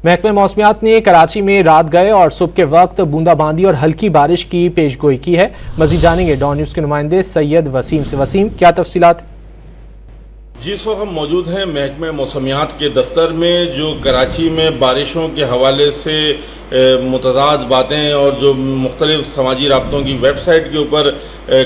महकमे मौसमियात ने कराची में रात गए और सुबह के वक्त बूंदाबांदी और हल्की बारिश की पेशगोई की है। मजीद जानेंगे डॉन न्यूज़ के नुमाइंदे सैयद वसीम से। वसीम, क्या तफसीलात? जी, इस वक्त हम मौजूद हैं महकमे मौसमियात के दफ्तर में, जो कराची में बारिशों के हवाले से मुतदाद बातें और जो मुख्तलिफ समाजी राब्तों की वेबसाइट के ऊपर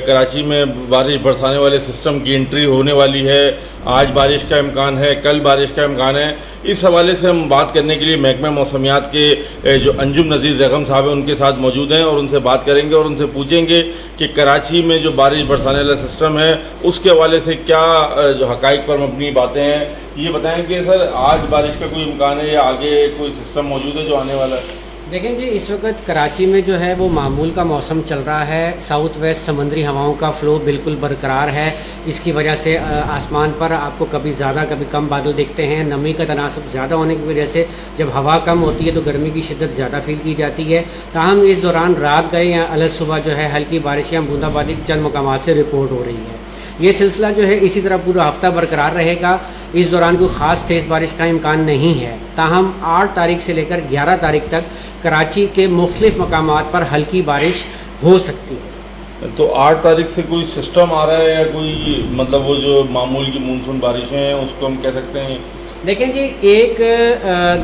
कराची में बारिश बरसाने वाले सिस्टम की एंट्री होने वाली है। आज बारिश का इम्कान है, कल बारिश का इम्कान है। इस हवाले से हम बात करने के लिए महकमा मौसमियात के जो अंजुम नज़ीर ज़ैगम साहब हैं उनके साथ मौजूद हैं और उनसे बात करेंगे और उनसे पूछेंगे कि कराची में जो बारिश बरसाने वाला सिस्टम है उसके हवाले से क्या जो हक़ाइक़ पर मबनी बातें हैं। ये बताएं कि सर, आज बारिश का कोई इम्कान है या आगे कोई सिस्टम मौजूद है जो आने वाला है? देखें जी, इस वक्त कराची में जो है वो मामूल का मौसम चल रहा है। साउथ वेस्ट समंदरी हवाओं का फ़्लो बिल्कुल बरकरार है। इसकी वजह से आसमान पर आपको कभी ज़्यादा कभी कम बादल दिखते हैं। नमी का तनासब ज़्यादा होने की वजह से जब हवा कम होती है तो गर्मी की शिद्दत ज़्यादा फील की जाती है। ताहम इस दौरान रात गए या अलग सुबह जो है हल्की बारिश या बूंदाबांदी चंद मकामात से रिपोर्ट हो रही है। ये सिलसिला जो है इसी तरह पूरा हफ्ता बरकरार रहेगा। इस दौरान कोई ख़ास तेज़ बारिश का इम्कान नहीं है। ताहम 8 तारीख से लेकर 11 तारीख तक कराची के मुख्तलिफ़ मकामात पर हल्की बारिश हो सकती है। तो 8 तारीख से कोई सिस्टम आ रहा है या कोई मतलब वो जो मामूल की मानसून बारिशें हैं उसको हम कह सकते हैं? देखें जी, एक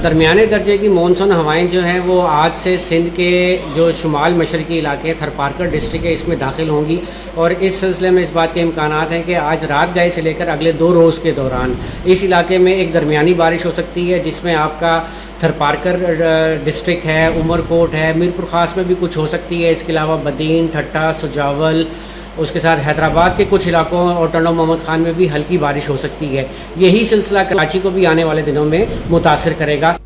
दरमियाने दर्जे की मानसून हवाएं जो हैं वो आज से सिंध के जो शुमाल मशरकी इलाके थरपारकर डिस्ट्रिक्ट है इसमें दाखिल होंगी और इस सिलसिले में इस बात के इम्कानात हैं कि आज रात गए से लेकर अगले 2 रोज़ के दौरान इस इलाके में एक दरमियानी बारिश हो सकती है, जिसमें आपका थरपारकर डिस्ट्रिक्ट है, उमरकोट है, मीरपुर ख़ास में भी कुछ हो सकती है। इसके अलावा बदीन, ठट्टा, सुजावल, उसके साथ हैदराबाद के कुछ इलाकों और टंडो मोहम्मद खान में भी हल्की बारिश हो सकती है। यही सिलसिला कराची को भी आने वाले दिनों में मुतासिर करेगा।